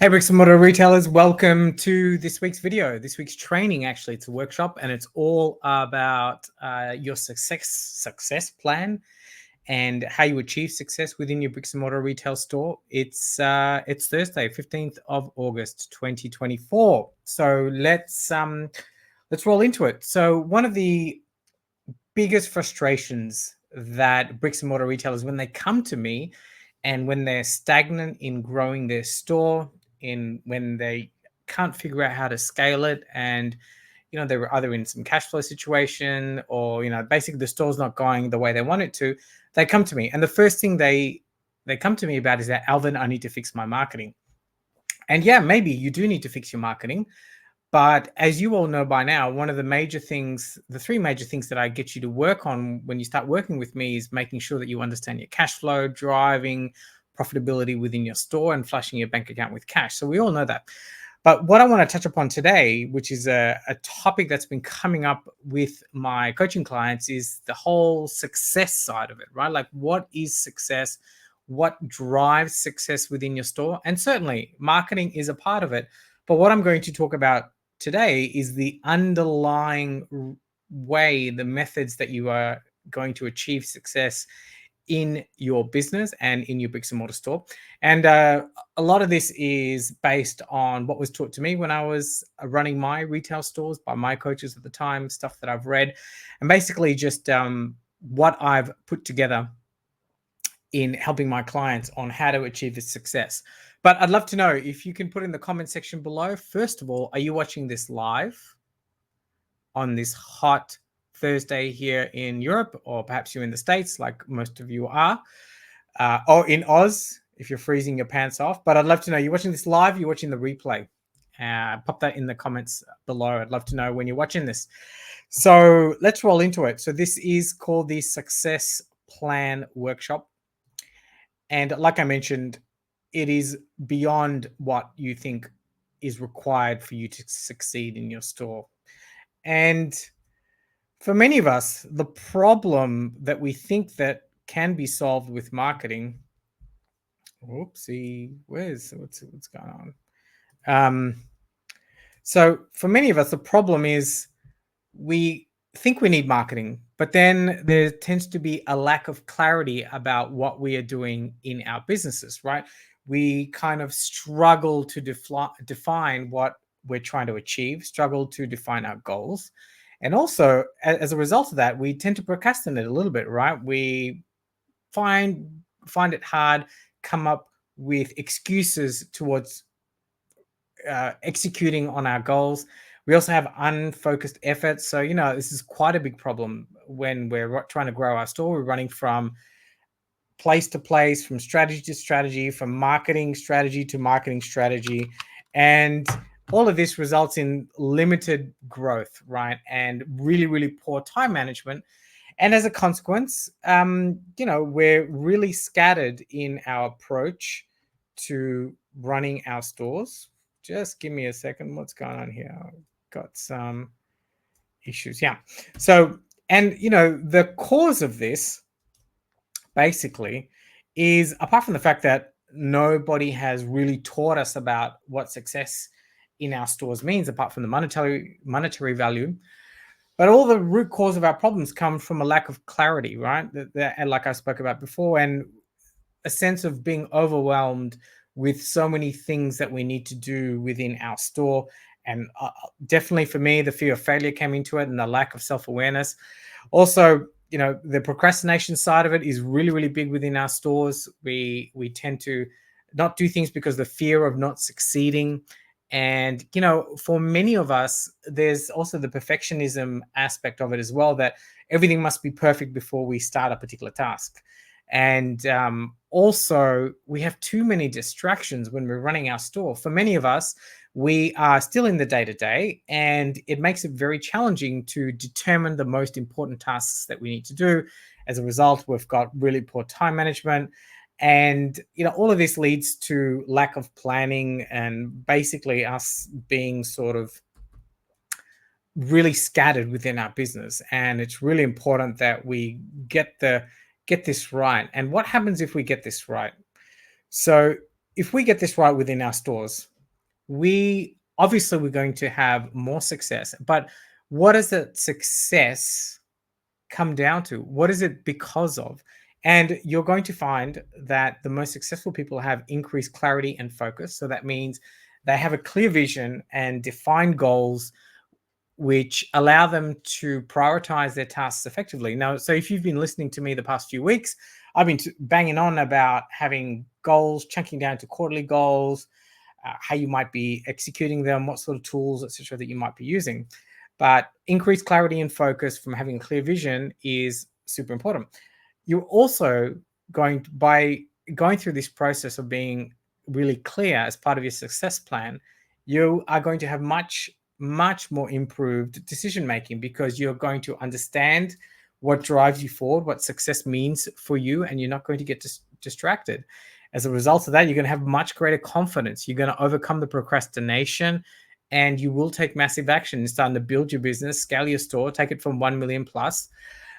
Hey, Bricks and Mortar retailers, welcome to this week's video. This week's training, actually, it's a workshop, and it's all about your success plan and how you achieve success within your bricks and mortar retail store. It's Thursday, 15th of August, 2024. So let's roll into it. So one of the biggest frustrations that bricks and mortar retailers, when they come to me and when they're stagnant in growing their store, when they can't figure out how to scale it, and they were either in some cash flow situation, or basically the store's not going the way they want it to, they come to me, and the first thing they come to me about is that, Alvin, I need to fix my marketing. And yeah, maybe you do need to fix your marketing, but as you all know by now, one of the major things, the three major things that I get you to work on when you start working with me, is making sure that you understand your cash flow, driving profitability within your store, and flushing your bank account with cash. So we all know that. But what I want to touch upon today, which is a topic that's been coming up with my coaching clients, is the whole success side of it, right? Like, what is success? What drives success within your store? And certainly marketing is a part of it. But what I'm going to talk about today is the underlying way, the methods that you are going to achieve success in your business and in your bricks and mortar store. And a lot of this is based on what was taught to me when I was running my retail stores by my coaches at the time, stuff that I've read, and basically just what I've put together in helping my clients on how to achieve this success. But I'd love to know if you can put in the comment section below. First of all, are you watching this live on this hot Thursday here in Europe, or perhaps you're in the States like most of you are, or in Oz if you're freezing your pants off? But I'd love to know, you're watching this live, you're watching the replay. Pop that in the comments below. I'd love to know when you're watching this. So let's roll into it. So this is called the Success Plan Workshop. And like I mentioned, it is beyond what you think is required for you to succeed in your store. And for many of us, the problem that we think that can be solved with marketing, what's going on? So for many of us, the problem is we think we need marketing, but then there tends to be a lack of clarity about what we are doing in our businesses, right? We kind of struggle to define what we're trying to achieve, struggle to define our goals. And also, as a result of that, we tend to procrastinate a little bit, right? We find it hard, come up with excuses towards executing on our goals. We also have unfocused efforts. So, this is quite a big problem when we're trying to grow our store. We're running from place to place, from strategy to strategy, from marketing strategy to marketing strategy. And all of this results in limited growth, right? And really, really poor time management. And as a consequence, we're really scattered in our approach to running our stores. Just give me a second. What's going on here? I've got some issues. Yeah. So, and the cause of this basically is, apart from the fact that nobody has really taught us about what success in our stores means, apart from the monetary value, but all the root cause of our problems come from a lack of clarity, right? And like I spoke about before, and a sense of being overwhelmed with so many things that we need to do within our store. And definitely for me, the fear of failure came into it, and the lack of self-awareness. Also, the procrastination side of it is really, really big within our stores. We tend to not do things because the fear of not succeeding. And, for many of us, there's also the perfectionism aspect of it as well, that everything must be perfect before we start a particular task. And also, we have too many distractions when we're running our store. For many of us, we are still in the day-to-day, and it makes it very challenging to determine the most important tasks that we need to do. As a result, we've got really poor time management. And, all of this leads to lack of planning, and basically us being sort of really scattered within our business. And it's really important that we get this right. And what happens if we get this right? So if we get this right within our stores, we're going to have more success. But what does that success come down to? What is it because of? And you're going to find that the most successful people have increased clarity and focus. So that means they have a clear vision and defined goals which allow them to prioritize their tasks effectively. Now, so if you've been listening to me the past few weeks, I've been banging on about having goals, chunking down to quarterly goals, how you might be executing them, what sort of tools, etc., that you might be using. But increased clarity and focus from having a clear vision is super important. You're also by going through this process of being really clear as part of your success plan, you are going to have much more improved decision making, because you're going to understand what drives you forward, what success means for you, and you're not going to get distracted. As a result of that, you're going to have much greater confidence. You're going to overcome the procrastination, and you will take massive action in starting to build your business, scale your store, take it from 1 million plus.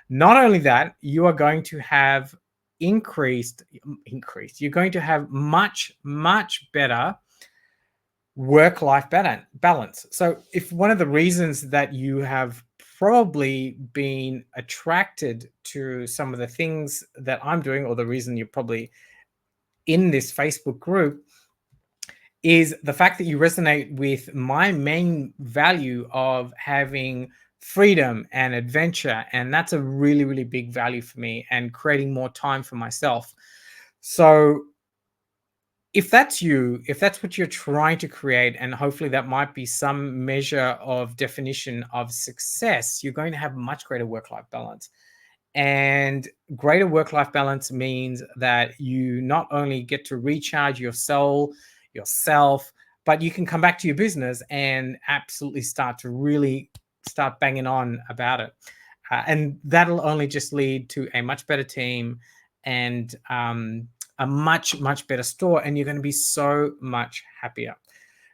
Not only that, you are going to have increased, you're going to have much better work-life balance. So if one of the reasons that you have probably been attracted to some of the things that I'm doing, or the reason you're probably in this Facebook group, is the fact that you resonate with my main value of having freedom and adventure. And that's a really big value for me, and creating more time for myself. So if that's you, if that's what you're trying to create, and hopefully that might be some measure of definition of success, you're going to have much greater work-life balance. And greater work-life balance means that you not only get to recharge your soul, yourself, but you can come back to your business and absolutely start banging on about it. And that'll only just lead to a much better team and a much better store, and you're going to be so much happier.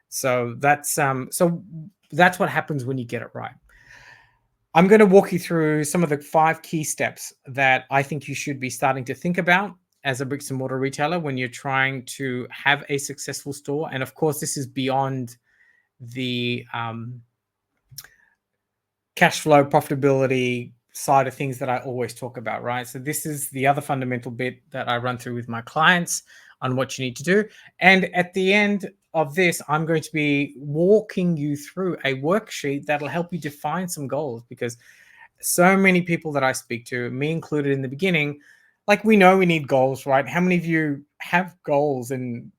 So that's what happens when you get it right. I'm going to walk you through some of the 5 key steps that I think you should be starting to think about as a bricks and mortar retailer when you're trying to have a successful store. And of course, this is beyond the cash flow profitability side of things that I always talk about, right? So this is the other fundamental bit that I run through with my clients on what you need to do. And at the end of this, I'm going to be walking you through a worksheet that'll help you define some goals, because so many people that I speak to, me included in the beginning, like, we know we need goals, right? How many of you have goals and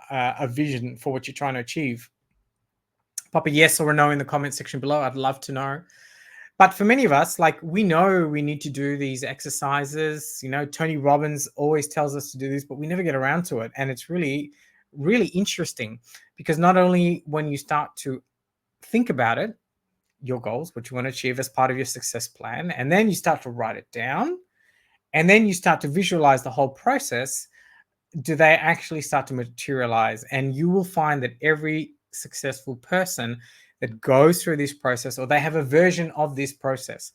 a vision for what you're trying to achieve? Pop a yes or a no in the comment section below. I'd love to know. But for many of us, like, we know we need to do these exercises. You know, Tony Robbins always tells us to do this, but we never get around to it. And it's really interesting, because not only when you start to think about it, your goals, what you want to achieve as part of your success plan, and then you start to write it down, and then you start to visualize the whole process, do they actually start to materialize? And you will find that every successful person that goes through this process, or they have a version of this process,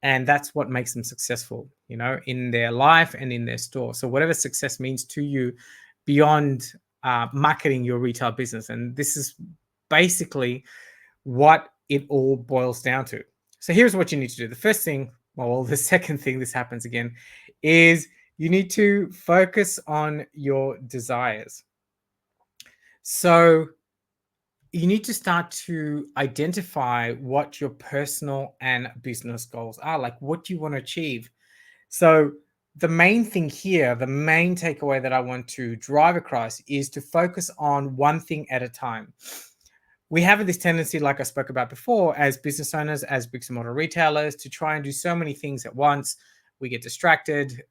and that's what makes them successful, you know, in their life and in their store. So whatever success means to you beyond marketing your retail business. And this is basically what it all boils down to. So here's what you need to do. The first thing, well, the second thing, this happens again, is you need to focus on your desires. So you need to start to identify what your personal and business goals are, like what you want to achieve. So the main thing here, the main takeaway that I want to drive across, is to focus on one thing at a time. We have this tendency, like I spoke about before, as business owners, as bricks and mortar retailers, to try and do so many things at once. We get distracted.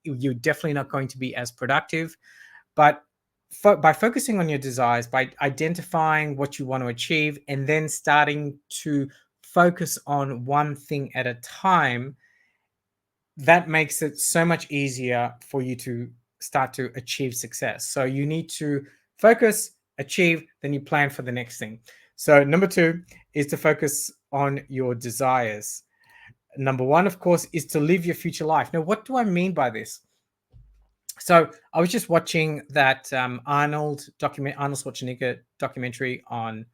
You're definitely not going to be as productive. But by focusing on your desires, by identifying what you want to achieve, and then starting to focus on one thing at a time, that makes it so much easier for you to start to achieve success. So you need to focus, achieve, then you plan for the next thing. So number 2 is to focus on your desires. Number 1, of course, is to live your future life. Now, what do I mean by this? So I was just watching that Arnold Schwarzenegger documentary on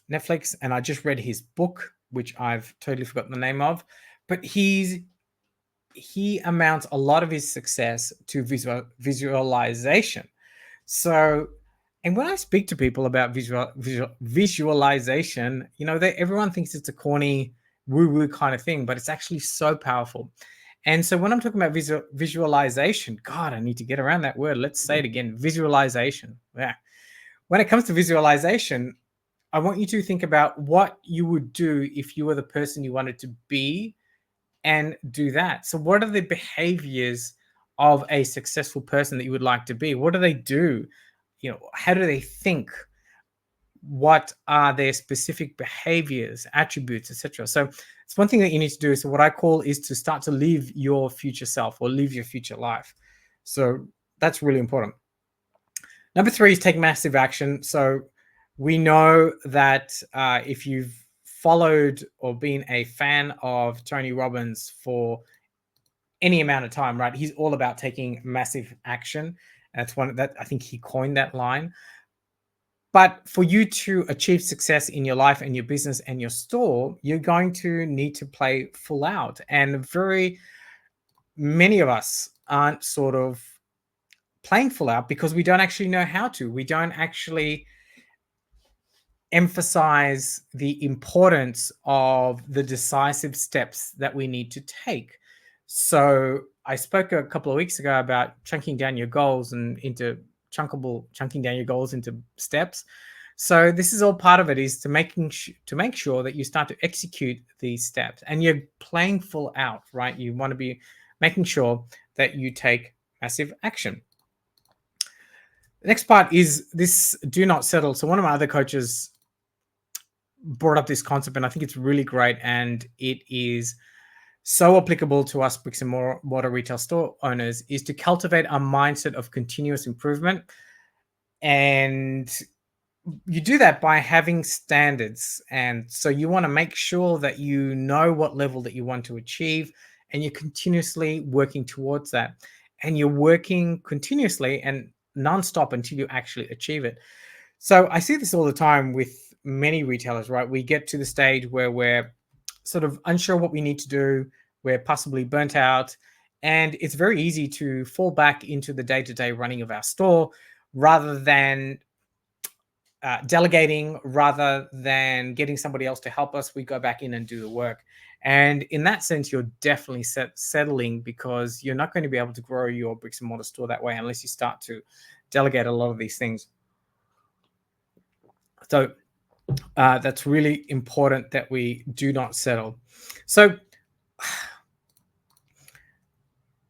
Netflix, and I just read his book, which I've totally forgotten the name of, but he amounts a lot of his success to visualization. So, and when I speak to people about visualization, everyone thinks it's a corny woo woo kind of thing, but it's actually so powerful. And so when I'm talking about visualization, God, I need to get around that word. Let's say it again, visualization. Yeah. When it comes to visualization, I want you to think about what you would do if you were the person you wanted to be and do that. So what are the behaviors of a successful person that you would like to be? What do they do? How do they think? What are their specific behaviors, attributes, etc.? So it's one thing that you need to do. So what I call is to start to live your future self or live your future life. So that's really important. Number 3 is take massive action. So we know that if you've followed or been a fan of Tony Robbins for any amount of time, right? He's all about taking massive action. That's one that I think he coined that line. But for you to achieve success in your life and your business and your store, you're going to need to play full out. And very many of us aren't sort of playing full out because we don't actually know how to. We don't actually emphasize the importance of the decisive steps that we need to take. So I spoke a couple of weeks ago about chunking down your goals and chunking down your goals into steps. So this is all part of it, is to make sure that you start to execute these steps and you're playing full out, right? You want to be making sure that you take massive action. The next part is this: do not settle. So one of my other coaches brought up this concept, and I think it's really great, and it is so applicable to us bricks and mortar retail store owners, is to cultivate a mindset of continuous improvement. And you do that by having standards. And so you want to make sure that you know what level that you want to achieve, and you're continuously working towards that. And you're working continuously and nonstop until you actually achieve it. So I see this all the time with many retailers, right? We get to the stage where we're sort of unsure what we need to do. We're possibly burnt out. And it's very easy to fall back into the day-to-day running of our store rather than delegating, rather than getting somebody else to help us. We go back in and do the work. And in that sense, you're definitely settling, because you're not going to be able to grow your bricks and mortar store that way unless you start to delegate a lot of these things. So that's really important that we do not settle. So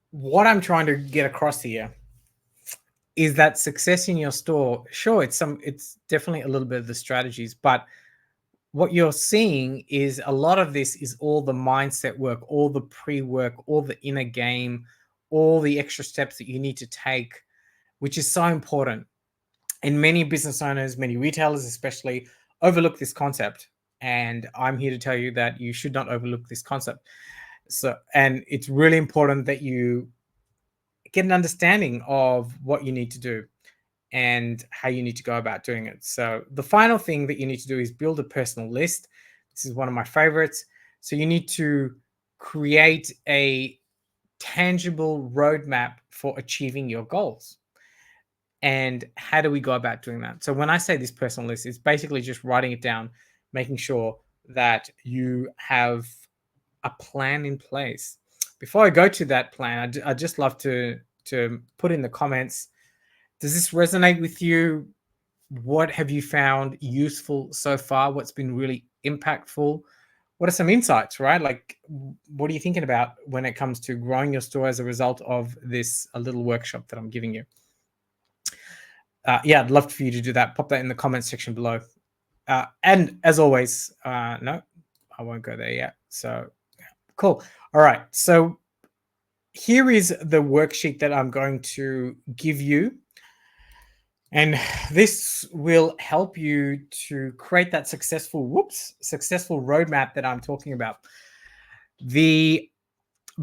what I'm trying to get across here is that success in your store, sure, it's definitely a little bit of the strategies, but what you're seeing is a lot of this is all the mindset work, all the pre-work, all the inner game, all the extra steps that you need to take, which is so important. And many business owners, many retailers especially, overlook this concept. And I'm here to tell you that you should not overlook this concept. And it's really important that you get an understanding of what you need to do and how you need to go about doing it. So the final thing that you need to do is build a personal list. This is one of my favorites. So you need to create a tangible roadmap for achieving your goals. And how do we go about doing that? So when I say this personal list, it's basically just writing it down, making sure that you have a plan in place. Before I go to that plan, I'd just love to put in the comments, does this resonate with you? What have you found useful so far? What's been really impactful? What are some insights, right? Like, what are you thinking about when it comes to growing your store as a result of this little workshop that I'm giving you? Yeah, I'd love for you to do that. Pop that in the comments section below. And as always, no, I won't go there yet. So cool. All right. So here is the worksheet that I'm going to give you. And this will help you to create that successful roadmap that I'm talking about. The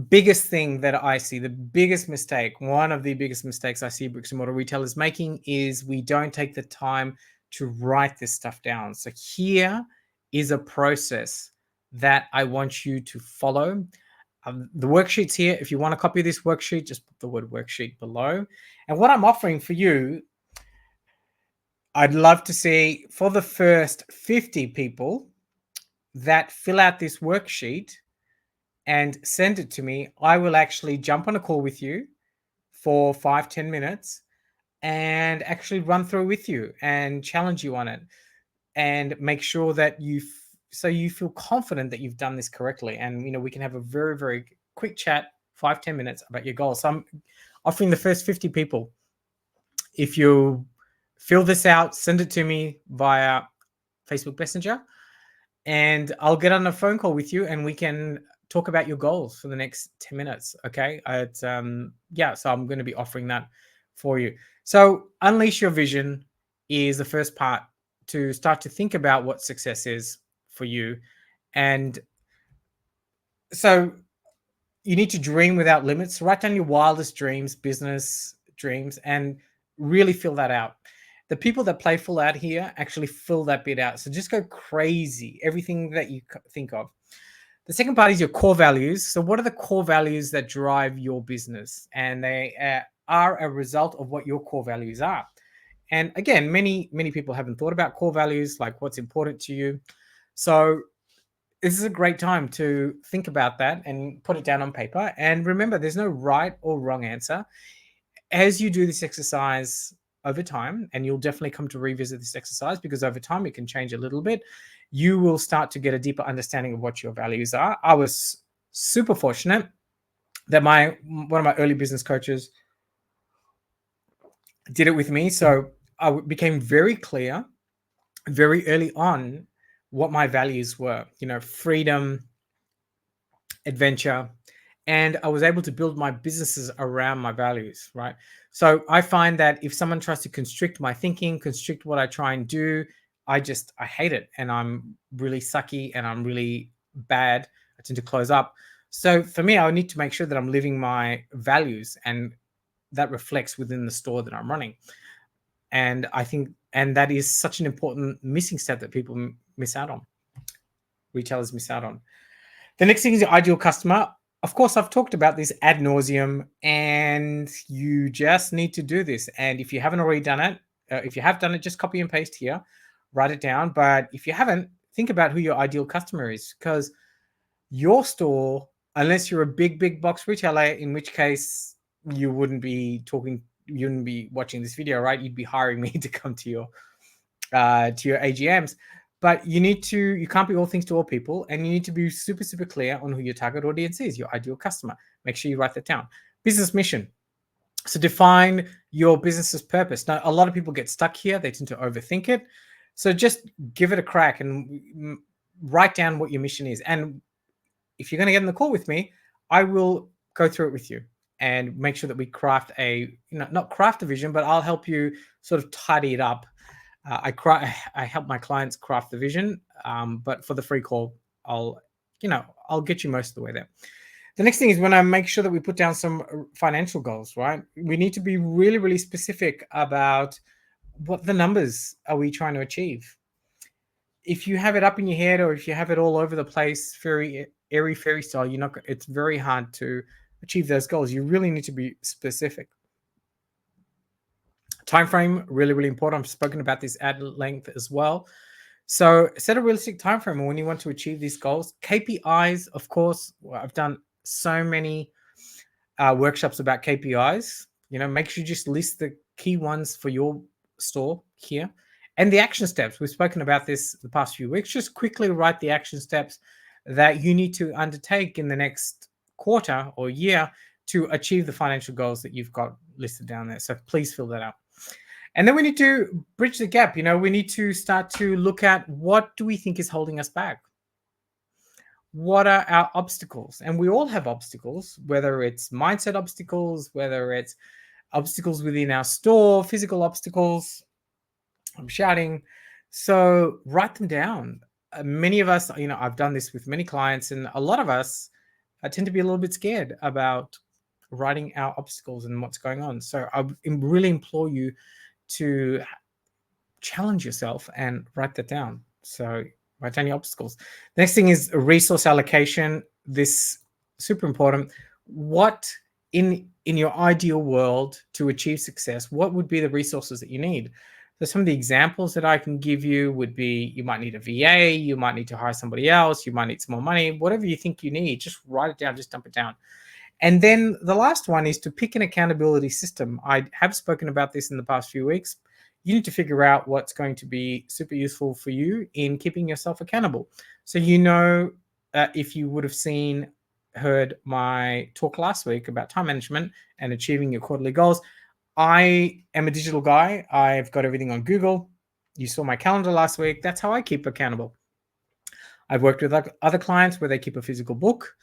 biggest thing that I see, the biggest mistake, one of the biggest mistakes I see bricks and mortar retailers making is we don't take the time to write this stuff down. So here is a process that I want you to follow. The worksheet's here. If you want a copy of this worksheet, just put the word worksheet below. And what I'm offering for you, I'd love to see for the first 50 people that fill out this worksheet and send it to me, I will actually jump on a call with you for 5-10 minutes and actually run through with you and challenge you on it and make sure that so you feel confident that you've done this correctly. And we can have a very, very quick chat, 5-10 minutes about your goals. So I'm offering the first 50 people. If you fill this out, send it to me via Facebook Messenger, and I'll get on a phone call with you and we can talk about your goals for the next 10 minutes. Okay. So I'm going to be offering that for you. So unleash your vision is the first part to start to think about what success is for you. And so you need to dream without limits. Write down your wildest dreams, business dreams, and really fill that out. The people that play full out here actually fill that bit out. So just go crazy, everything that you think of. The second part is your core values. So what are the core values that drive your business? And they are a result of what your core values are. And again, many people haven't thought about core values, like what's important to you. So this is a great time to think about that and put it down on paper. And remember, there's no right or wrong answer. As you do this exercise over time, and you'll definitely come to revisit this exercise because over time it can change a little bit, you will start to get a deeper understanding of what your values are. I was super fortunate that one of my early business coaches did it with me. So I became very clear very early on what my values were, freedom, adventure, and I was able to build my businesses around my values, right? So I find that if someone tries to constrict my thinking, constrict what I try and do, I hate it. And I'm really sucky and I'm really bad. I tend to close up. So for me, I need to make sure that I'm living my values and that reflects within the store that I'm running. And I think, and that is such an important missing step that people miss out on. Retailers miss out on. The next thing is your ideal customer. Of course, I've talked about this ad nauseum, and you just need to do this. And if you haven't already done it, if you have done it, just copy and paste here, write it down. But if you haven't, think about who your ideal customer is, because your store, unless you're a big box retailer, in which case you wouldn't be watching this video, right? You'd be hiring me to come to your AGMs. But you can't be all things to all people, and you need to be super, super clear on who your target audience is, your ideal customer. Make sure you write that down. Business mission. So define your business's purpose. Now, a lot of people get stuck here. They tend to overthink it. So just give it a crack and write down what your mission is. And if you're going to get in the call with me, I will go through it with you and make sure that we craft not craft a vision, but I'll help you sort of tidy it up. I help my clients craft the vision, but for the free call, I'll get you most of the way there. The next thing is when I make sure that we put down some financial goals, right? We need to be really, really specific about what the numbers are we trying to achieve. If you have it up in your head or if you have it all over the place, very airy fairy style, it's very hard to achieve those goals. You really need to be specific. Time frame, really, really important. I've spoken about this at length as well. So set a realistic time frame when you want to achieve these goals. KPIs, of course, I've done so many workshops about KPIs. Make sure you just list the key ones for your store here. And the action steps. We've spoken about this the past few weeks. Just quickly write the action steps that you need to undertake in the next quarter or year to achieve the financial goals that you've got listed down there. So please fill that out. And then we need to bridge the gap. We need to start to look at what do we think is holding us back? What are our obstacles? And we all have obstacles, whether it's mindset obstacles, whether it's obstacles within our store, physical obstacles. I'm shouting. So write them down. Many of us, I've done this with many clients, and a lot of us tend to be a little bit scared about writing out obstacles and what's going on. So I really implore you to challenge yourself and write that down. So write down your obstacles. The next thing is resource allocation. This super important. What in your ideal world to achieve success, what would be the resources that you need? So some of the examples that I can give you would be, you might need a VA, you might need to hire somebody else, you might need some more money, whatever you think you need, just write it down, just dump it down. And then the last one is to pick an accountability system. I have spoken about this in the past few weeks. You need to figure out what's going to be super useful for you in keeping yourself accountable. So, if you would have heard my talk last week about time management and achieving your quarterly goals, I am a digital guy. I've got everything on Google. You saw my calendar last week. That's how I keep accountable. I've worked with other clients where they keep a physical book.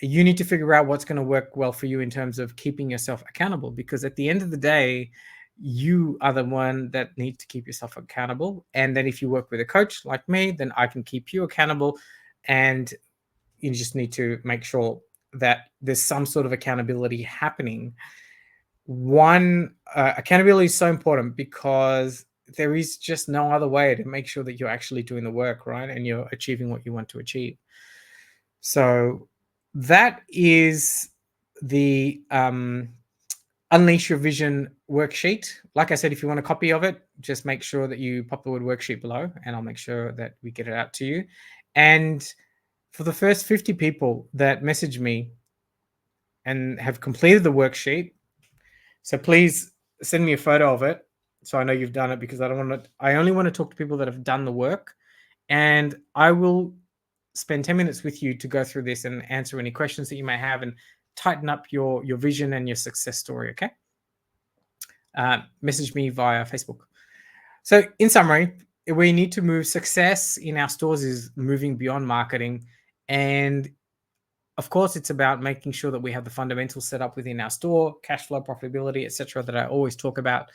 You need to figure out what's going to work well for you in terms of keeping yourself accountable, because at the end of the day, you are the one that needs to keep yourself accountable. And then if you work with a coach like me, then I can keep you accountable. And you just need to make sure that there's some sort of accountability happening. Accountability is so important because there is just no other way to make sure that you're actually doing the work, right? And you're achieving what you want to achieve. So that is the Unleash Your Vision worksheet. Like I said, if you want a copy of it, just make sure that you pop the word worksheet below, and I'll make sure that we get it out to you. And for the first 50 people that message me and have completed the worksheet, so please send me a photo of it so I know you've done it, because I only want to talk to people that have done the work, and I will spend 10 minutes with you to go through this and answer any questions that you may have and tighten up your vision and your success story, okay? Message me via Facebook. So in summary, we need to move. Success in our stores is moving beyond marketing. And of course, it's about making sure that we have the fundamentals set up within our store, cash flow, profitability, etc., that I always talk about.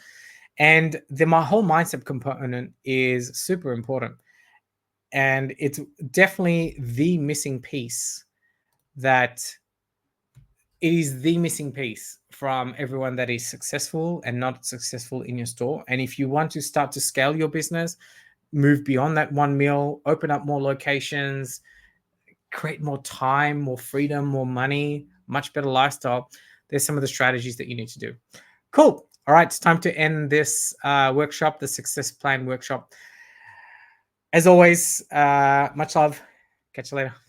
And my whole mindset component is super important. And it's definitely the missing piece from everyone that is successful and not successful in your store. And if you want to start to scale your business, move beyond that 1 mil, open up more locations, create more time, more freedom, more money, much better lifestyle, there's some of the strategies that you need to do. Cool. All right, it's time to end this workshop, the Success Plan workshop. As always, much love. Catch you later.